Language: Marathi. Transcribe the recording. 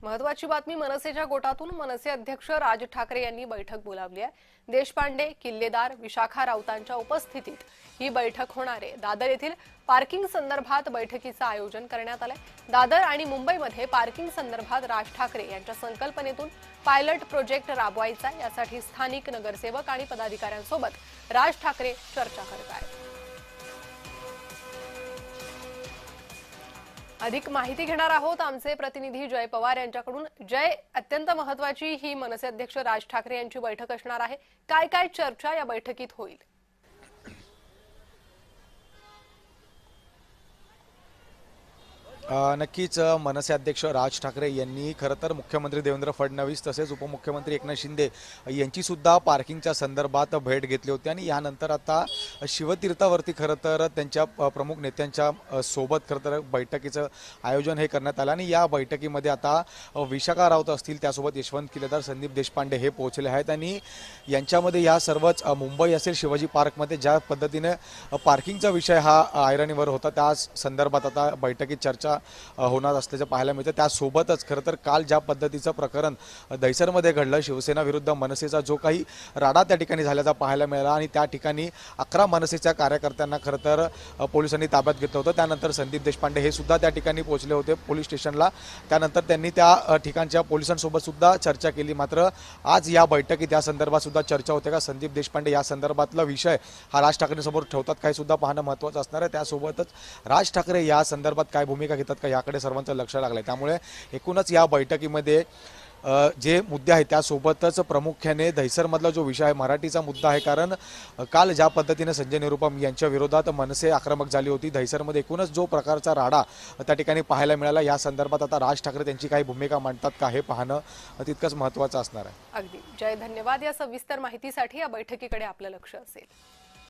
महत्वाची बातमी मनसेच्या गोटातून मनसे अध्यक्ष राज ठाकरे यांनी बैठक बोलावली आहे। देशपांडे, किल्लेदार, विशाखा राऊतांच्या उपस्थितीत ही बैठक होणार आहे। दादर येथील पार्किंग संदर्भात बैठकीचं आयोजन करण्यात आलंय। दादर आणि मुंबईमध्ये पार्किंग संदर्भात राज ठाकरे यांच्या संकल्पनेतून पायलट प्रोजेक्ट राबवायचा, यासाठी स्थानिक नगरसेवक आणि पदाधिकाऱ्यांसोबत राज ठाकरे चर्चा करत आहेत। अधिक माहिती घेणार आहोत आमचे प्रतिनिधी जय पवार यांच्याकडून। जय, अत्यंत महत्त्वाची ही मनसे अध्यक्ष राज ठाकरे यांची बैठक असणार आहे। काय काय चर्चा या बैठकीत होईल? नक्कीच मनसे अध्यक्ष राज ठाकरे यांनी खरं तर मुख्यमंत्री देवेंद्र फडणवीस तसेच उपमुख्यमंत्री एकनाथ शिंदे यांची सुद्धा पार्किंगच्या संदर्भात भेट घेतली होती आणि यानंतर आता शिवतीर्थावरती खरं तर त्यांच्या प्रमुख नेत्यांच्या सोबत खरं तर बैठकीचं आयोजन हे करण्यात आलं आणि या बैठकीमध्ये आता विशाखा राऊत असतील, त्यासोबत यशवंत किल्लेदार, संदीप देशपांडे हे पोहोचले आहेत आणि यांच्यामध्ये या सर्वच मुंबई असेल शिवाजी पार्कमध्ये ज्या पद्धतीने पार्किंगचा विषय हा ऐरणीवर होता त्या संदर्भात आता बैठकीत चर्चा होणार असल्याचं पाहायला मिळतं। त्यासोबतच खरं तर काल ज्या पद्धतीचं प्रकरण दहिसरमध्ये घडलं, शिवसेना विरुद्ध मनसेचा जो काही राडा त्या ठिकाणी झाल्याचा पाहायला मिळाला आणि त्या ठिकाणी 11 मनसेच्या कार्यकर्त्यांना खरं तर पोलिसांनी ताब्यात घेतलं होतं। त्यानंतर संदीप देशपांडे हे सुद्धा त्या ठिकाणी पोहोचले होते पोलीस स्टेशनला। त्यानंतर त्यांनी त्या ठिकाणच्या पोलिसांसोबत सुद्धा चर्चा केली। मात्र आज या बैठकीत या संदर्भात सुद्धा चर्चा होते का संदीप देशपांडे या संदर्भातला विषय हा राज ठाकरेंसमोर ठेवतात काय सुद्धा पाहणं महत्त्वाचं असणार आहे। त्यासोबतच राज ठाकरे या संदर्भात काय भूमिका घेतात का याकडे सर्वांचं लक्ष लागलंय। त्यामुळे एकूणच या बैठकीमध्ये जे मुद्दे आहेत त्यासोबतच प्रामुख्याने दहिसरमधला जो विषय आहे मराठीचा मुद्दा आहे, कारण काल ज्या पद्धतीने संजय निरुपम यांच्या विरोधात मनसे आक्रमक झाली होती, दहिसरमध्ये एकूणच जो प्रकारचा राडा त्या ठिकाणी पाहायला मिळाला, या संदर्भात आता राज ठाकरे त्यांची काही भूमिका मांडतात का हे पाहणं तितकंच महत्त्वाचं असणार आहे। अगदी जय, धन्यवाद या सविस्तर माहितीसाठी। या बैठकीकडे आपलं लक्ष असेल।